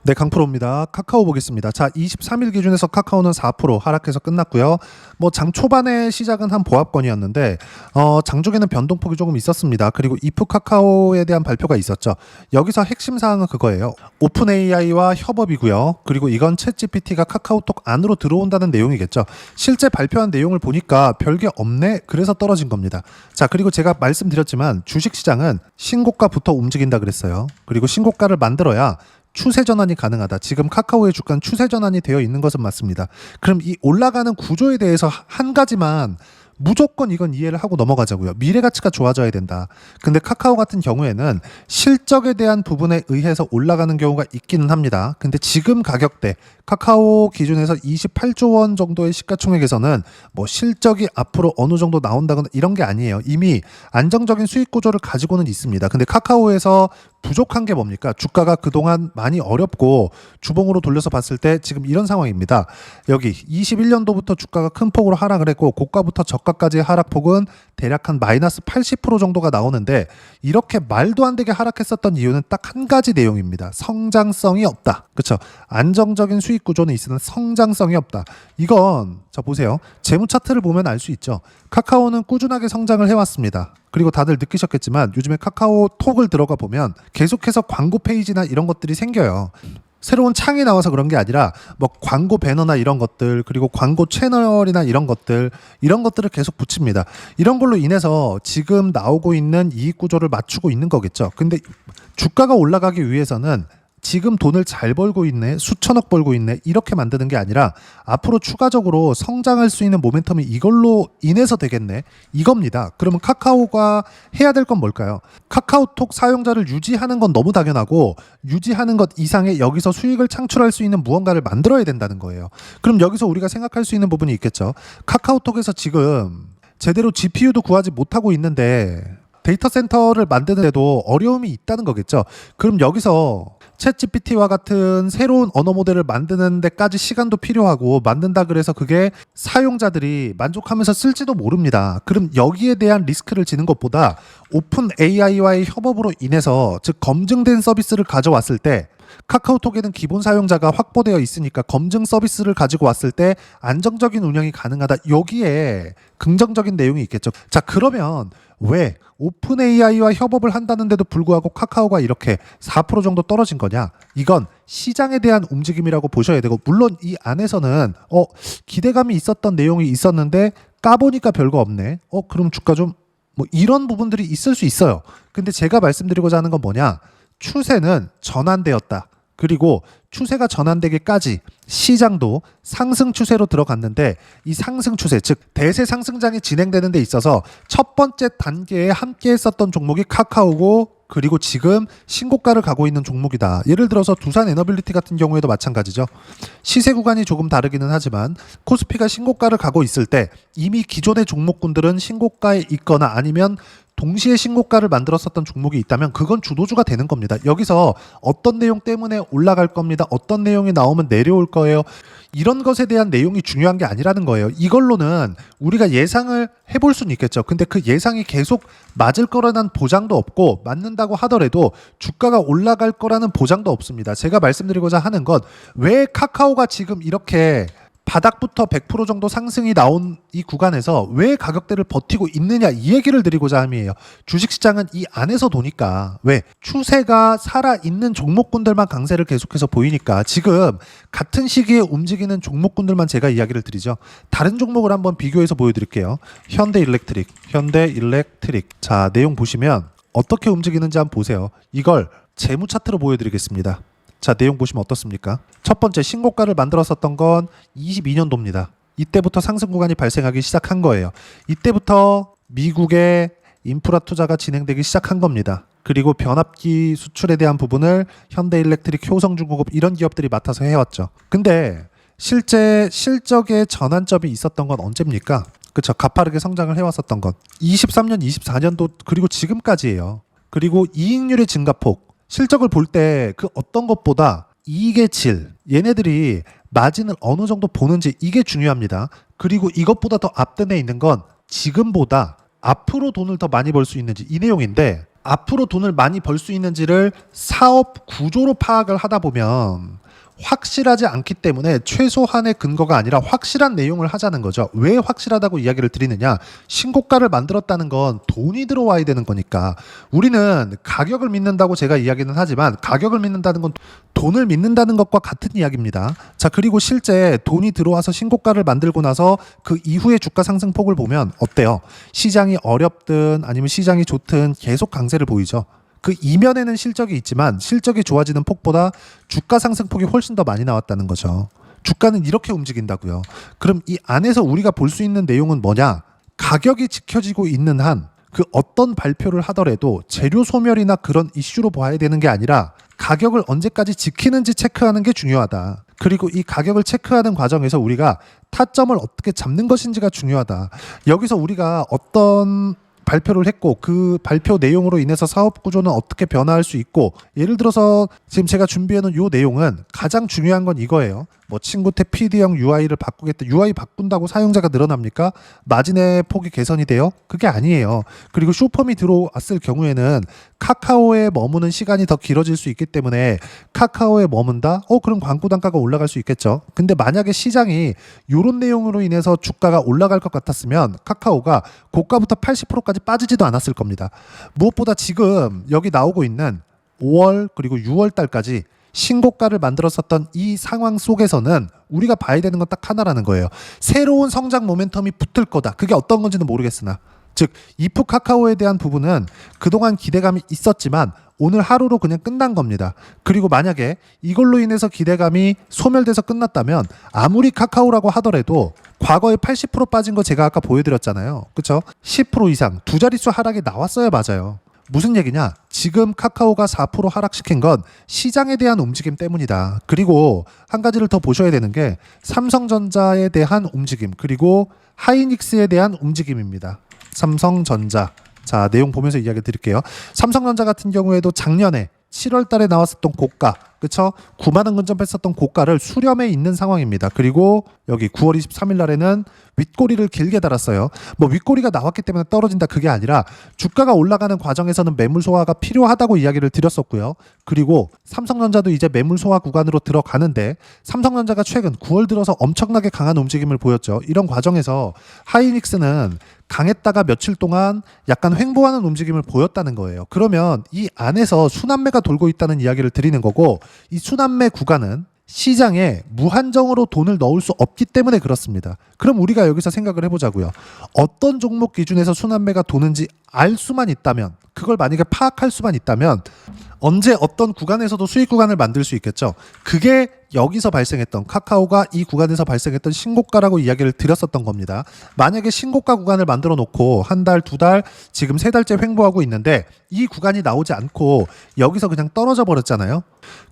네, 강프로입니다. 카카오 보겠습니다. 자, 23일 기준에서 카카오는 4% 하락해서 끝났고요. 뭐 장 초반에 시작은 한 보합권이었는데 장중에는 변동폭이 조금 있었습니다. 그리고 이프 카카오에 대한 발표가 있었죠. 여기서 핵심 사항은 그거예요. 오픈 AI와 협업이고요. 그리고 이건 챗 GPT가 카카오톡 안으로 들어온다는 내용이겠죠. 실제 발표한 내용을 보니까 별게 없네. 그래서 떨어진 겁니다. 자, 그리고 제가 말씀드렸지만 주식시장은 신고가부터 움직인다 그랬어요. 그리고 신고가를 만들어야 추세 전환이 가능하다. 지금 카카오의 주가는 추세 전환이 되어 있는 것은 맞습니다. 그럼 이 올라가는 구조에 대해서 한 가지만 무조건 이건 이해를 하고 넘어가자고요. 미래 가치가 좋아져야 된다. 근데 카카오 같은 경우에는 실적에 대한 부분에 의해서 올라가는 경우가 있기는 합니다. 근데 지금 가격대 카카오 기준에서 28조 원 정도의 시가총액에서는 뭐 실적이 앞으로 어느 정도 나온다거나 이런 게 아니에요. 이미 안정적인 수익 구조를 가지고는 있습니다. 근데 카카오에서 부족한 게 뭡니까? 주가가 그동안 많이 어렵고 주봉으로 돌려서 봤을 때 지금 이런 상황입니다. 여기 21년도부터 주가가 큰 폭으로 하락을 했고 고가부터 저가까지의 하락폭은 대략 한 마이너스 80% 정도가 나오는데 이렇게 말도 안 되게 하락했었던 이유는 딱 한 가지 내용입니다. 성장성이 없다. 그렇죠? 안정적인 수익 구조는 있으나 성장성이 없다. 이건 자 보세요. 재무 차트를 보면 알 수 있죠. 카카오는 꾸준하게 성장을 해왔습니다. 그리고 다들 느끼셨겠지만 요즘에 카카오톡을 들어가 보면 계속해서 광고 페이지나 이런 것들이 생겨요. 새로운 창이 나와서 그런 게 아니라 뭐 광고 배너나 이런 것들 그리고 광고 채널이나 이런 것들을 계속 붙입니다. 이런 걸로 인해서 지금 나오고 있는 이익 구조를 맞추고 있는 거겠죠. 근데 주가가 올라가기 위해서는 지금 돈을 잘 벌고 있네, 수천억 벌고 있네 이렇게 만드는 게 아니라 앞으로 추가적으로 성장할 수 있는 모멘텀이 이걸로 인해서 되겠네 이겁니다. 그러면 카카오가 해야 될 건 뭘까요? 카카오톡 사용자를 유지하는 건 너무 당연하고 유지하는 것 이상의 여기서 수익을 창출할 수 있는 무언가를 만들어야 된다는 거예요. 그럼 여기서 우리가 생각할 수 있는 부분이 있겠죠. 카카오톡에서 지금 제대로 GPU도 구하지 못하고 있는데 데이터 센터를 만드는데도 어려움이 있다는 거겠죠. 그럼 여기서 챗 GPT와 같은 새로운 언어 모델을 만드는 데까지 시간도 필요하고 만든다 그래서 그게 사용자들이 만족하면서 쓸지도 모릅니다. 그럼 여기에 대한 리스크를 지는 것보다 오픈 AI와의 협업으로 인해서 즉 검증된 서비스를 가져왔을 때 카카오톡에는 기본 사용자가 확보되어 있으니까 검증 서비스를 가지고 왔을 때 안정적인 운영이 가능하다. 여기에 긍정적인 내용이 있겠죠. 자, 그러면 왜 오픈 AI와 협업을 한다는데도 불구하고 카카오가 이렇게 4% 정도 떨어진 거냐? 이건 시장에 대한 움직임이라고 보셔야 되고 물론 이 안에서는 기대감이 있었던 내용이 있었는데 까보니까 별거 없네. 그럼 주가 좀 뭐 이런 부분들이 있을 수 있어요. 근데 제가 말씀드리고자 하는 건 뭐냐? 추세는 전환되었다. 그리고 추세가 전환되기까지 시장도 상승 추세로 들어갔는데 이 상승 추세 즉 대세 상승장이 진행되는 데 있어서 첫 번째 단계에 함께 했었던 종목이 카카오고 그리고 지금 신고가를 가고 있는 종목이다. 예를 들어서 두산 에너빌리티 같은 경우에도 마찬가지죠. 시세 구간이 조금 다르기는 하지만 코스피가 신고가를 가고 있을 때 이미 기존의 종목군들은 신고가에 있거나 아니면 동시에 신고가를 만들었었던 종목이 있다면 그건 주도주가 되는 겁니다. 여기서 어떤 내용 때문에 올라갈 겁니다. 어떤 내용이 나오면 내려올 거예요. 이런 것에 대한 내용이 중요한 게 아니라는 거예요. 이걸로는 우리가 예상을 해볼 수는 있겠죠. 근데 그 예상이 계속 맞을 거라는 보장도 없고 맞는다고 하더라도 주가가 올라갈 거라는 보장도 없습니다. 제가 말씀드리고자 하는 건 왜 카카오가 지금 이렇게 바닥부터 100% 정도 상승이 나온 이 구간에서 왜 가격대를 버티고 있느냐 이 얘기를 드리고자 함이에요. 주식시장은 이 안에서 도니까 왜 추세가 살아있는 종목군들만 강세를 계속해서 보이니까 지금 같은 시기에 움직이는 종목군들만 제가 이야기를 드리죠. 다른 종목을 한번 비교해서 보여드릴게요. 현대일렉트릭 자 내용 보시면 어떻게 움직이는지 한번 보세요. 이걸 재무 차트로 보여드리겠습니다. 자, 내용 보시면 어떻습니까? 첫 번째 신고가를 만들었었던 건 22년도입니다. 이때부터 상승 구간이 발생하기 시작한 거예요. 이때부터 미국의 인프라 투자가 진행되기 시작한 겁니다. 그리고 변압기 수출에 대한 부분을 현대일렉트릭, 효성중공업 이런 기업들이 맡아서 해왔죠. 근데 실제 실적의 전환점이 있었던 건 언제입니까? 그쵸, 가파르게 성장을 해왔었던 건 23년, 24년도 그리고 지금까지예요. 그리고 이익률의 증가폭 실적을 볼 때 그 어떤 것보다 이익의 질, 얘네들이 마진을 어느 정도 보는지 이게 중요합니다. 그리고 이것보다 더 앞단에 있는 건 지금보다 앞으로 돈을 더 많이 벌 수 있는지 이 내용인데 앞으로 돈을 많이 벌 수 있는지를 사업 구조로 파악을 하다 보면 확실하지 않기 때문에 최소한의 근거가 아니라 확실한 내용을 하자는 거죠. 왜 확실하다고 이야기를 드리느냐? 신고가를 만들었다는 건 돈이 들어와야 되는 거니까. 우리는 가격을 믿는다고 제가 이야기는 하지만 가격을 믿는다는 건 돈을 믿는다는 것과 같은 이야기입니다. 자, 그리고 실제 돈이 들어와서 신고가를 만들고 나서 그 이후의 주가 상승폭을 보면 어때요? 시장이 어렵든 아니면 시장이 좋든 계속 강세를 보이죠. 그 이면에는 실적이 있지만 실적이 좋아지는 폭보다 주가 상승폭이 훨씬 더 많이 나왔다는 거죠. 주가는 이렇게 움직인다고요. 그럼 이 안에서 우리가 볼 수 있는 내용은 뭐냐? 가격이 지켜지고 있는 한 그 어떤 발표를 하더라도 재료 소멸이나 그런 이슈로 봐야 되는 게 아니라 가격을 언제까지 지키는지 체크하는 게 중요하다. 그리고 이 가격을 체크하는 과정에서 우리가 타점을 어떻게 잡는 것인지가 중요하다. 여기서 우리가 어떤 발표를 했고 그 발표 내용으로 인해서 사업 구조는 어떻게 변화할 수 있고, 예를 들어서 지금 제가 준비해놓은 이 내용은 가장 중요한 건 이거예요. 뭐 친구태 PD형 UI를 바꾸겠다. UI 바꾼다고 사용자가 늘어납니까? 마진의 폭이 개선이 돼요? 그게 아니에요. 그리고 쇼펌이 들어왔을 경우에는 카카오에 머무는 시간이 더 길어질 수 있기 때문에 카카오에 머문다? 그럼 광고 단가가 올라갈 수 있겠죠. 근데 만약에 시장이 이런 내용으로 인해서 주가가 올라갈 것 같았으면 카카오가 고가부터 80%까지 빠지지도 않았을 겁니다. 무엇보다 지금 여기 나오고 있는 5월 그리고 6월 달까지 신고가를 만들었었던 이 상황 속에서는 우리가 봐야 되는 건 딱 하나라는 거예요. 새로운 성장 모멘텀이 붙을 거다. 그게 어떤 건지는 모르겠으나, 즉 이프 카카오에 대한 부분은 그동안 기대감이 있었지만 오늘 하루로 그냥 끝난 겁니다. 그리고 만약에 이걸로 인해서 기대감이 소멸돼서 끝났다면 아무리 카카오라고 하더라도 과거에 80% 빠진 거 제가 아까 보여드렸잖아요. 그렇죠? 10% 이상 두 자릿수 하락이 나왔어야 맞아요. 무슨 얘기냐? 지금 카카오가 4% 하락시킨 건 시장에 대한 움직임 때문이다. 그리고 한 가지를 더 보셔야 되는 게 삼성전자에 대한 움직임, 그리고 하이닉스에 대한 움직임입니다. 삼성전자. 자, 내용 보면서 이야기 드릴게요. 삼성전자 같은 경우에도 작년에 7월 달에 나왔었던 고가, 그쵸? 9만 원 근접했었던 고가를 수렴해 있는 상황입니다. 그리고 여기 9월 23일 날에는 윗꼬리를 길게 달았어요. 뭐 윗꼬리가 나왔기 때문에 떨어진다 그게 아니라 주가가 올라가는 과정에서는 매물 소화가 필요하다고 이야기를 드렸었고요. 그리고 삼성전자도 이제 매물 소화 구간으로 들어가는데 삼성전자가 최근 9월 들어서 엄청나게 강한 움직임을 보였죠. 이런 과정에서 하이닉스는 강했다가 며칠 동안 약간 횡보하는 움직임을 보였다는 거예요. 그러면 이 안에서 순환매가 돌고 있다는 이야기를 드리는 거고, 이 순환매 구간은 시장에 무한정으로 돈을 넣을 수 없기 때문에 그렇습니다. 그럼 우리가 여기서 생각을 해보자고요. 어떤 종목 기준에서 순환매가 도는지 알 수만 있다면, 그걸 만약에 파악할 수만 있다면 언제 어떤 구간에서도 수익 구간을 만들 수 있겠죠. 그게 여기서 발생했던, 카카오가 이 구간에서 발생했던 신고가라고 이야기를 드렸었던 겁니다. 만약에 신고가 구간을 만들어 놓고 한 달, 두 달, 지금 세 달째 횡보하고 있는데 이 구간이 나오지 않고 여기서 그냥 떨어져 버렸잖아요.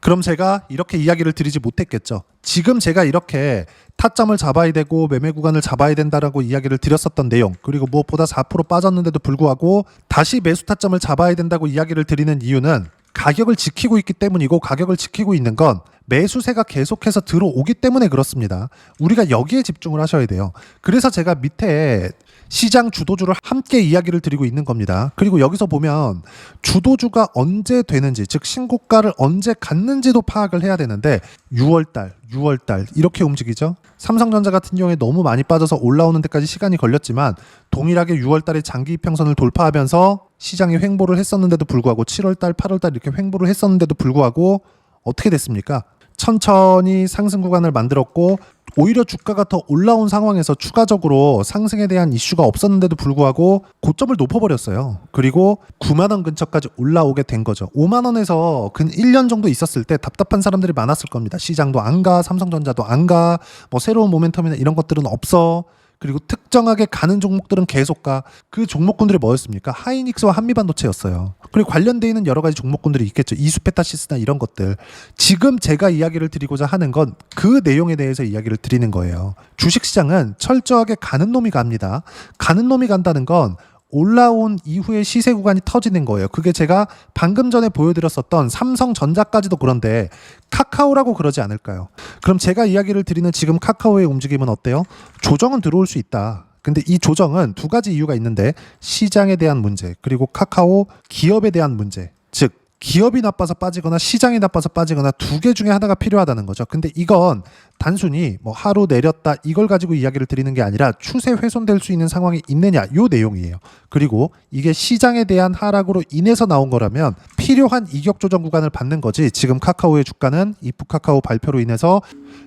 그럼 제가 이렇게 이야기를 드리지 못했겠죠. 지금 제가 이렇게 타점을 잡아야 되고 매매 구간을 잡아야 된다라고 이야기를 드렸었던 내용, 그리고 무엇보다 4% 빠졌는데도 불구하고 다시 매수 타점을 잡아야 된다고 이야기를 드리는 이유는 가격을 지키고 있기 때문이고, 가격을 지키고 있는 건 매수세가 계속해서 들어오기 때문에 그렇습니다. 우리가 여기에 집중을 하셔야 돼요. 그래서 제가 밑에 시장 주도주를 함께 이야기를 드리고 있는 겁니다. 그리고 여기서 보면 주도주가 언제 되는지, 즉 신고가를 언제 갖는지도 파악을 해야 되는데 6월달 이렇게 움직이죠. 삼성전자 같은 경우에 너무 많이 빠져서 올라오는 데까지 시간이 걸렸지만 동일하게 6월달에 장기 이평선을 돌파하면서 시장이 횡보를 했었는데도 불구하고 7월달, 8월달 이렇게 횡보를 했었는데도 불구하고 어떻게 됐습니까? 천천히 상승 구간을 만들었고, 오히려 주가가 더 올라온 상황에서 추가적으로 상승에 대한 이슈가 없었는데도 불구하고 고점을 높여버렸어요. 그리고 9만 원 근처까지 올라오게 된 거죠. 5만 원에서 근 1년 정도 있었을 때 답답한 사람들이 많았을 겁니다. 시장도 안 가, 삼성전자도 안 가, 뭐 새로운 모멘텀이나 이런 것들은 없어. 그리고 특정하게 가는 종목들은 계속 가. 그 종목군들이 뭐였습니까? 하이닉스와 한미반도체였어요. 그리고 관련되어 있는 여러 가지 종목군들이 있겠죠. 이수페타시스나 이런 것들. 지금 제가 이야기를 드리고자 하는 건 그 내용에 대해서 이야기를 드리는 거예요. 주식시장은 철저하게 가는 놈이 갑니다. 가는 놈이 간다는 건 올라온 이후에 시세 구간이 터지는 거예요. 그게 제가 방금 전에 보여드렸었던 삼성전자까지도 그런데 카카오라고 그러지 않을까요? 그럼 제가 이야기를 드리는 지금 카카오의 움직임은 어때요? 조정은 들어올 수 있다. 근데 이 조정은 두 가지 이유가 있는데 시장에 대한 문제 그리고 카카오 기업에 대한 문제, 즉 기업이 나빠서 빠지거나 시장이 나빠서 빠지거나 두 개 중에 하나가 필요하다는 거죠. 근데 이건 단순히 뭐 하루 내렸다 이걸 가지고 이야기를 드리는 게 아니라 추세 훼손될 수 있는 상황이 있느냐 요 내용이에요. 그리고 이게 시장에 대한 하락으로 인해서 나온 거라면 필요한 이격 조정 구간을 받는 거지, 지금 카카오의 주가는 이프 카카오 발표로 인해서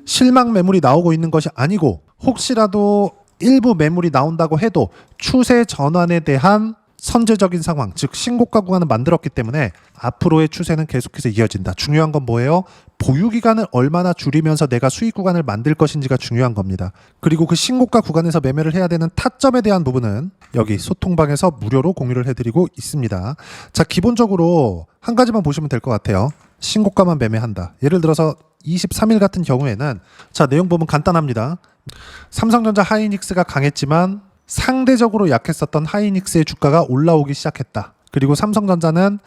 실망 매물이 나오고 있는 것이 아니고, 혹시라도 일부 매물이 나온다고 해도 추세 전환에 대한 선제적인 상황, 즉 신고가 구간을 만들었기 때문에 앞으로의 추세는 계속해서 이어진다. 중요한 건 뭐예요? 보유 기간을 얼마나 줄이면서 내가 수익 구간을 만들 것인지가 중요한 겁니다. 그리고 그 신고가 구간에서 매매를 해야 되는 타점에 대한 부분은 여기 소통방에서 무료로 공유를 해드리고 있습니다. 자, 기본적으로 한 가지만 보시면 될 것 같아요. 신고가만 매매한다. 예를 들어서 23일 같은 경우에는 자, 내용 보면 간단합니다. 삼성전자 하이닉스가 강했지만 상대적으로 약했었던 하이닉스의 주가가 올라오기 시작했다. 그리고 삼성전자는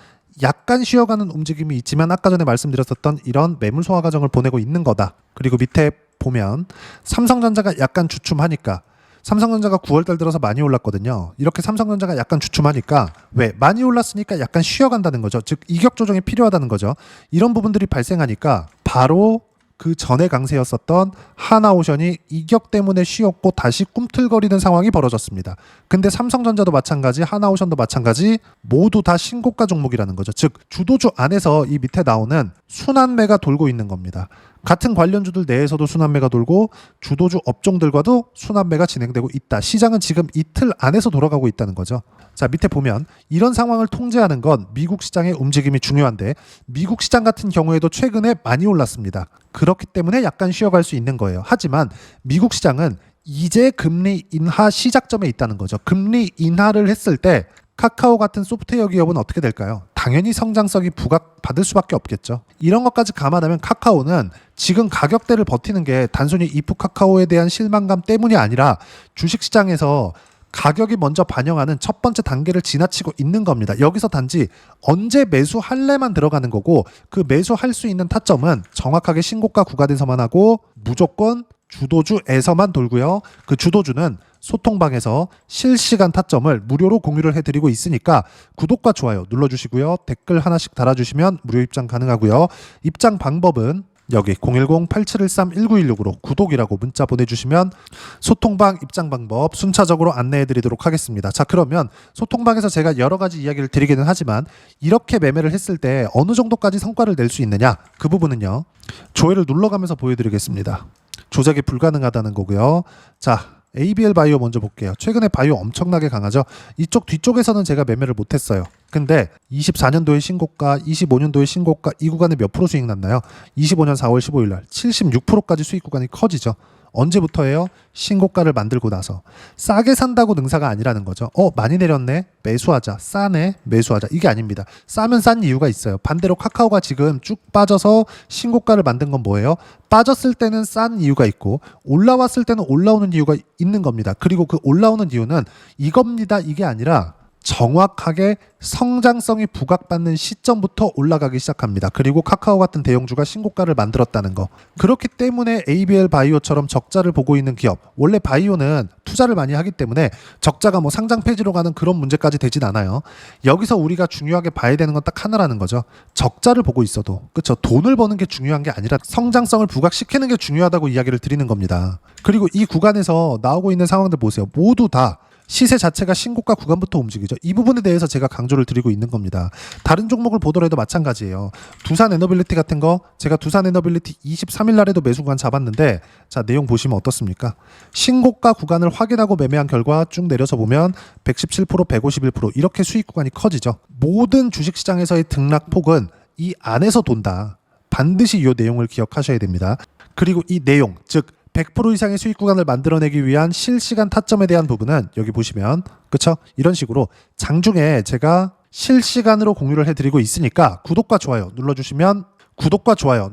약간 쉬어가는 움직임이 있지만 아까 전에 말씀드렸었던 이런 매물 소화 과정을 보내고 있는 거다. 그리고 밑에 보면 삼성전자가 약간 주춤하니까, 삼성전자가 9월달 들어서 많이 올랐거든요. 이렇게 삼성전자가 약간 주춤하니까, 왜? 많이 올랐으니까 약간 쉬어간다는 거죠. 즉 이격 조정이 필요하다는 거죠. 이런 부분들이 발생하니까 바로 그 전에 강세였었던 하나오션이 이격 때문에 쉬었고 다시 꿈틀거리는 상황이 벌어졌습니다. 근데 삼성전자도 마찬가지, 하나오션도 마찬가지, 모두 다 신고가 종목이라는 거죠. 즉 주도주 안에서 이 밑에 나오는 순환매가 돌고 있는 겁니다. 같은 관련주들 내에서도 순환매가 돌고 주도주 업종들과도 순환매가 진행되고 있다. 시장은 지금 이틀 안에서 돌아가고 있다는 거죠. 자, 밑에 보면 이런 상황을 통제하는 건 미국 시장의 움직임이 중요한데, 미국 시장 같은 경우에도 최근에 많이 올랐습니다. 그렇기 때문에 약간 쉬어갈 수 있는 거예요. 하지만 미국 시장은 이제 금리 인하 시작점에 있다는 거죠. 금리 인하를 했을 때 카카오 같은 소프트웨어 기업은 어떻게 될까요? 당연히 성장성이 부각받을 수밖에 없겠죠. 이런 것까지 감안하면 카카오는 지금 가격대를 버티는 게 단순히 이프 카카오에 대한 실망감 때문이 아니라 주식시장에서 가격이 먼저 반영하는 첫 번째 단계를 지나치고 있는 겁니다. 여기서 단지 언제 매수할래만 들어가는 거고, 그 매수할 수 있는 타점은 정확하게 신고가 구간에서만 하고 무조건 주도주에서만 돌고요. 그 주도주는 소통방에서 실시간 타점을 무료로 공유를 해드리고 있으니까 구독과 좋아요 눌러주시고요. 댓글 하나씩 달아주시면 무료 입장 가능하고요. 입장 방법은 여기 010-8713-1916으로 구독이라고 문자 보내주시면 소통방 입장 방법 순차적으로 안내해드리도록 하겠습니다. 자, 그러면 소통방에서 제가 여러 가지 이야기를 드리기는 하지만 이렇게 매매를 했을 때 어느 정도까지 성과를 낼 수 있느냐, 그 부분은요 조회를 눌러가면서 보여드리겠습니다. 조작이 불가능하다는 거고요. 자, ABL 바이오 먼저 볼게요. 최근에 바이오 엄청나게 강하죠. 이쪽 뒤쪽에서는 제가 매매를 못했어요. 근데 24년도의 신고가, 25년도의 신고가, 이 구간에 몇 프로 수익 났나요? 25년 4월 15일 날 76%까지 수익 구간이 커지죠. 언제부터예요? 신고가를 만들고 나서. 싸게 산다고 능사가 아니라는 거죠. 많이 내렸네? 매수하자. 싸네? 매수하자. 이게 아닙니다. 싸면 싼 이유가 있어요. 반대로 카카오가 지금 쭉 빠져서 신고가를 만든 건 뭐예요? 빠졌을 때는 싼 이유가 있고 올라왔을 때는 올라오는 이유가 있는 겁니다. 그리고 그 올라오는 이유는 이겁니다. 이게 아니라 정확하게 성장성이 부각받는 시점부터 올라가기 시작합니다. 그리고 카카오 같은 대형주가 신고가를 만들었다는 거. 그렇기 때문에 ABL 바이오처럼 적자를 보고 있는 기업, 원래 바이오는 투자를 많이 하기 때문에 적자가 뭐 상장 폐지로 가는 그런 문제까지 되진 않아요. 여기서 우리가 중요하게 봐야 되는 건 딱 하나라는 거죠. 적자를 보고 있어도, 그렇죠, 돈을 버는 게 중요한 게 아니라 성장성을 부각시키는 게 중요하다고 이야기를 드리는 겁니다. 그리고 이 구간에서 나오고 있는 상황들 보세요. 모두 다 시세 자체가 신고가 구간부터 움직이죠. 이 부분에 대해서 제가 강조를 드리고 있는 겁니다. 다른 종목을 보더라도 마찬가지예요. 두산 에너빌리티 같은 거, 제가 두산 에너빌리티 23일 날에도 매수 구간 잡았는데, 자, 내용 보시면 어떻습니까? 신고가 구간을 확인하고 매매한 결과 쭉 내려서 보면 117%, 151% 이렇게 수익 구간이 커지죠. 모든 주식시장에서의 등락폭은 이 안에서 돈다. 반드시 이 내용을 기억하셔야 됩니다. 그리고 이 내용, 즉 100% 이상의 수익 구간을 만들어내기 위한 실시간 타점에 대한 부분은 여기 보시면, 그쵸? 이런 식으로 장중에 제가 실시간으로 공유를 해드리고 있으니까 구독과 좋아요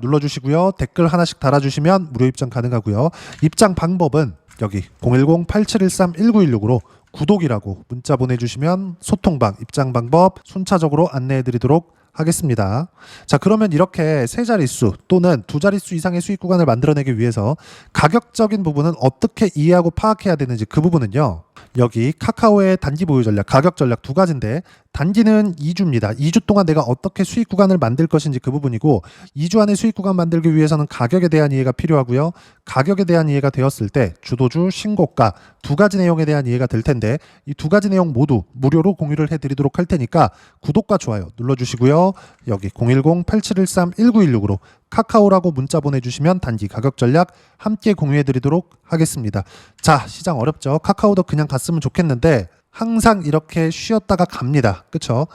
눌러주시고요. 댓글 하나씩 달아주시면 무료 입장 가능하고요. 입장 방법은 여기 010-8713-1916으로 구독이라고 문자 보내주시면 소통방 입장 방법 순차적으로 안내해드리도록 하겠습니다. 자, 그러면 이렇게 세 자릿수 또는 두 자릿수 이상의 수익 구간을 만들어내기 위해서 가격적인 부분은 어떻게 이해하고 파악해야 되는지, 그 부분은요 여기 카카오의 단기 보유 전략, 가격 전략 두 가지인데 단기는 2주입니다. 2주 동안 내가 어떻게 수익 구간을 만들 것인지 그 부분이고 2주 안에 수익 구간 만들기 위해서는 가격에 대한 이해가 필요하고요. 가격에 대한 이해가 되었을 때 주도주, 신고가 두 가지 내용에 대한 이해가 될 텐데 이 두 가지 내용 모두 무료로 공유를 해드리도록 할 테니까 구독과 좋아요 눌러주시고요. 여기 010-8713-1916으로 카카오라고 문자 보내주시면 단기 가격 전략 함께 공유해드리도록 하겠습니다. 자, 시장 어렵죠? 카카오도 그냥 갔으면 좋겠는데 항상 이렇게 쉬었다가 갑니다. 그쵸?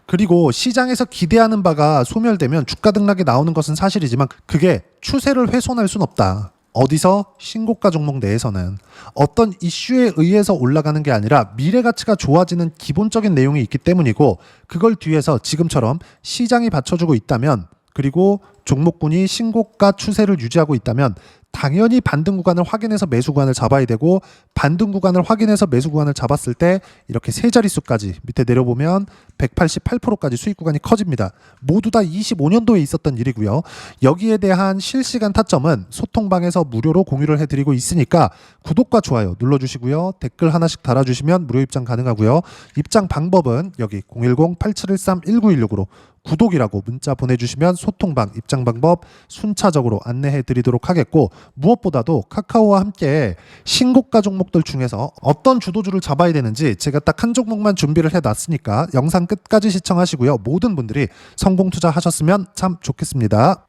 그리고 시장에서 기대하는 바가 소멸되면 주가 등락이 나오는 것은 사실이지만 그게 추세를 훼손할 순 없다. 어디서? 신고가 종목 내에서는 어떤 이슈에 의해서 올라가는 게 아니라 미래 가치가 좋아지는 기본적인 내용이 있기 때문이고 그걸 뒤에서 지금처럼 시장이 받쳐주고 있다면 그리고 종목군이 신고가 추세를 유지하고 있다면 당연히 반등 구간을 확인해서 매수 구간을 잡아야 되고 반등 구간을 확인해서 매수 구간을 잡았을 때 이렇게 세 자릿수까지 밑에 내려보면 188%까지 수익 구간이 커집니다. 모두 다 25년도에 있었던 일이고요. 여기에 대한 실시간 타점은 소통방에서 무료로 공유를 해드리고 있으니까 구독과 좋아요 눌러주시고요. 댓글 하나씩 달아주시면 무료 입장 가능하고요. 입장 방법은 여기 010-8713-1916으로 구독이라고 문자 보내주시면 소통방 입장 방법 순차적으로 안내해 드리도록 하겠고 무엇보다도 카카오와 함께 신고가 종목들 중에서 어떤 주도주를 잡아야 되는지 제가 딱 한 종목만 준비를 해놨으니까 영상 끝까지 시청하시고요. 모든 분들이 성공 투자하셨으면 참 좋겠습니다.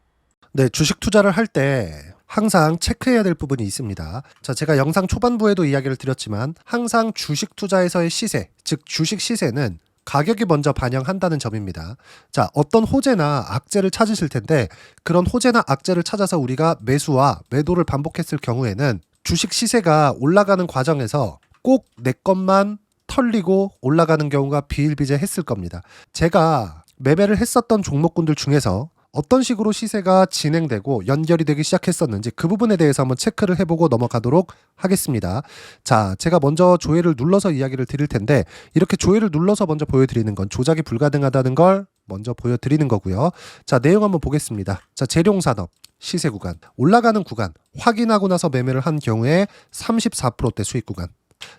네, 주식 투자를 할 때 항상 체크해야 될 부분이 있습니다. 자, 제가 영상 초반부에도 이야기를 드렸지만 항상 주식 투자에서의 시세, 즉 주식 시세는 가격이 먼저 반영한다는 점입니다. 자, 어떤 호재나 악재를 찾으실 텐데 그런 호재나 악재를 찾아서 우리가 매수와 매도를 반복했을 경우에는 주식 시세가 올라가는 과정에서 꼭 내 것만 털리고 올라가는 경우가 비일비재했을 겁니다. 제가 매매를 했었던 종목군들 중에서 어떤 식으로 시세가 진행되고 연결이 되기 시작했었는지 그 부분에 대해서 한번 체크를 해보고 넘어가도록 하겠습니다. 자, 제가 먼저 조회를 눌러서 이야기를 드릴 텐데 이렇게 조회를 눌러서 먼저 보여드리는 건 조작이 불가능하다는 걸 먼저 보여드리는 거고요. 자, 내용 한번 보겠습니다. 자, 재룡산업 시세 구간 올라가는 구간 확인하고 나서 매매를 한 경우에 34%대 수익 구간.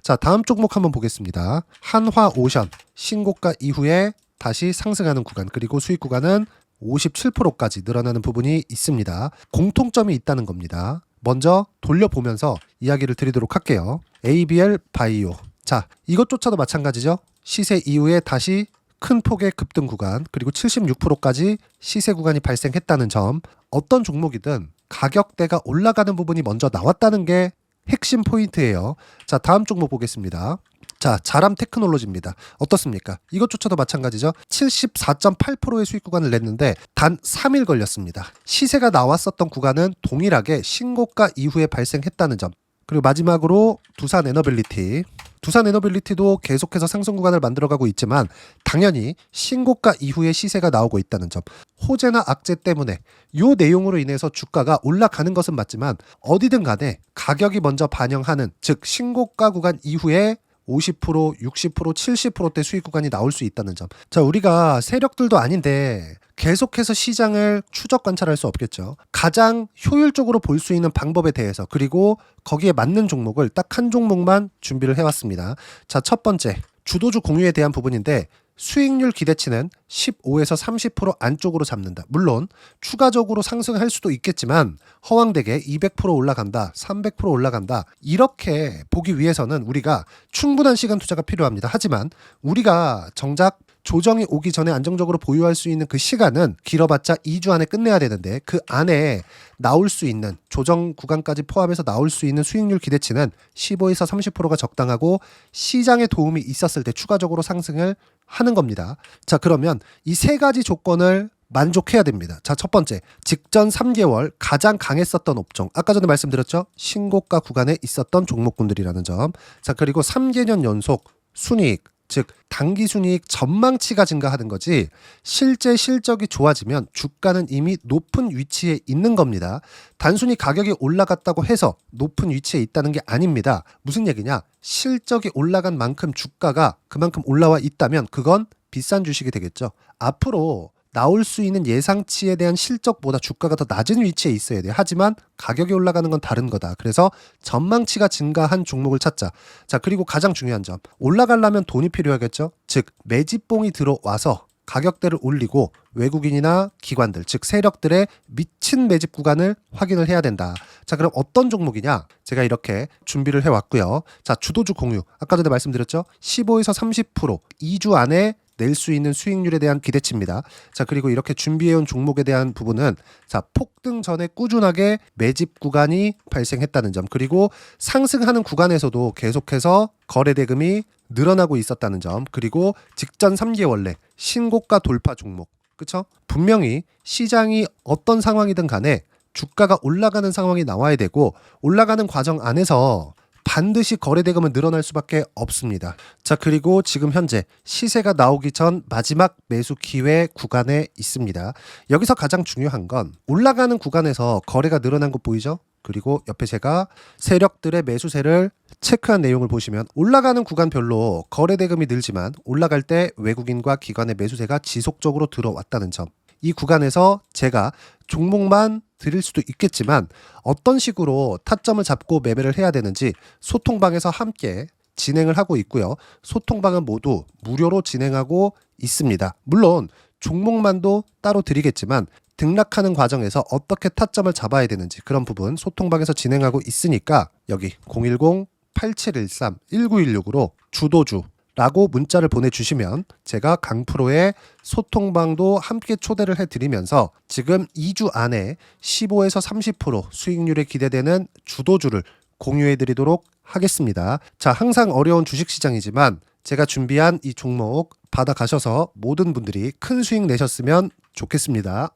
자, 다음 종목 한번 보겠습니다. 한화오션 신고가 이후에 다시 상승하는 구간 그리고 수익 구간은 57%까지 늘어나는 부분이 있습니다. 공통점이 있다는 겁니다. 먼저 돌려보면서 이야기를 드리도록 할게요. ABL 바이오. 자, 이것조차도 마찬가지죠. 시세 이후에 다시 큰 폭의 급등 구간 그리고 76%까지 시세 구간이 발생했다는 점. 어떤 종목이든 가격대가 올라가는 부분이 먼저 나왔다는 게 핵심 포인트예요. 자, 다음 종목 보겠습니다. 자, 자람 테크놀로지입니다. 어떻습니까? 이것조차도 마찬가지죠. 74.8%의 수익 구간을 냈는데 단 3일 걸렸습니다. 시세가 나왔었던 구간은 동일하게 신고가 이후에 발생했다는 점. 그리고 마지막으로 두산 에너빌리티. 두산 에너빌리티도 계속해서 상승 구간을 만들어가고 있지만 당연히 신고가 이후에 시세가 나오고 있다는 점. 호재나 악재 때문에 이 내용으로 인해서 주가가 올라가는 것은 맞지만 어디든 간에 가격이 먼저 반영하는 즉 신고가 구간 이후에 50%, 60%, 70%대 수익 구간이 나올 수 있다는 점. 자, 우리가 세력들도 아닌데 계속해서 시장을 추적 관찰할 수 없겠죠. 가장 효율적으로 볼 수 있는 방법에 대해서 그리고 거기에 맞는 종목을 딱 한 종목만 준비를 해왔습니다. 자, 첫 번째 주도주 공유에 대한 부분인데 수익률 기대치는 15에서 30% 안쪽으로 잡는다. 물론 추가적으로 상승할 수도 있겠지만 허황되게 200% 올라간다, 300% 올라간다. 이렇게 보기 위해서는 우리가 충분한 시간 투자가 필요합니다. 하지만 우리가 정작 조정이 오기 전에 안정적으로 보유할 수 있는 그 시간은 길어봤자 2주 안에 끝내야 되는데 그 안에 나올 수 있는 조정 구간까지 포함해서 나올 수 있는 수익률 기대치는 15에서 30%가 적당하고 시장에 도움이 있었을 때 추가적으로 상승을 하는 겁니다. 자, 그러면 이 세 가지 조건을 만족해야 됩니다. 자, 첫 번째, 직전 3개월 가장 강했었던 업종. 아까 전에 말씀드렸죠? 신고가 구간에 있었던 종목군들이라는 점. 자, 그리고 3개년 연속 순이익, 즉 단기 순이익 전망치가 증가하는 거지 실제 실적이 좋아지면 주가는 이미 높은 위치에 있는 겁니다. 단순히 가격이 올라갔다고 해서 높은 위치에 있다는 게 아닙니다. 무슨 얘기냐? 실적이 올라간 만큼 주가가 그만큼 올라와 있다면 그건 비싼 주식이 되겠죠. 앞으로 나올 수 있는 예상치에 대한 실적보다 주가가 더 낮은 위치에 있어야 돼요. 하지만 가격이 올라가는 건 다른 거다. 그래서 전망치가 증가한 종목을 찾자. 자, 그리고 가장 중요한 점. 올라가려면 돈이 필요하겠죠? 즉, 매집봉이 들어와서 가격대를 올리고 외국인이나 기관들, 즉 세력들의 미친 매집 구간을 확인을 해야 된다. 자, 그럼 어떤 종목이냐? 제가 이렇게 준비를 해왔고요. 자, 주도주 공유. 아까 전에 말씀드렸죠? 15에서 30% 2주 안에 낼 수 있는 수익률에 대한 기대치입니다. 자, 그리고 이렇게 준비해온 종목에 대한 부분은 자, 폭등 전에 꾸준하게 매집 구간이 발생했다는 점, 그리고 상승하는 구간에서도 계속해서 거래 대금이 늘어나고 있었다는 점, 그리고 직전 3개월 내 신고가 돌파 종목. 그쵸? 분명히 시장이 어떤 상황이든 간에 주가가 올라가는 상황이 나와야 되고 올라가는 과정 안에서 반드시 거래 대금은 늘어날 수밖에 없습니다. 자, 그리고 지금 현재 시세가 나오기 전 마지막 매수 기회 구간에 있습니다. 여기서 가장 중요한 건 올라가는 구간에서 거래가 늘어난 거 보이죠? 그리고 옆에 제가 세력들의 매수세를 체크한 내용을 보시면 올라가는 구간별로 거래 대금이 늘지만 올라갈 때 외국인과 기관의 매수세가 지속적으로 들어왔다는 점. 이 구간에서 제가 종목만 드릴 수도 있겠지만 어떤 식으로 타점을 잡고 매매를 해야 되는지 소통방에서 함께 진행을 하고 있고요. 소통방은 모두 무료로 진행하고 있습니다. 물론 종목만도 따로 드리겠지만 등락하는 과정에서 어떻게 타점을 잡아야 되는지 그런 부분 소통방에서 진행하고 있으니까 여기 010-8713-1916으로 주도주라고 문자를 보내주시면 제가 강프로의 소통방도 함께 초대를 해드리면서 지금 2주 안에 15에서 30% 수익률에 기대되는 주도주를 공유해드리도록 하겠습니다. 자, 항상 어려운 주식시장이지만 제가 준비한 이 종목 받아가셔서 모든 분들이 큰 수익 내셨으면 좋겠습니다.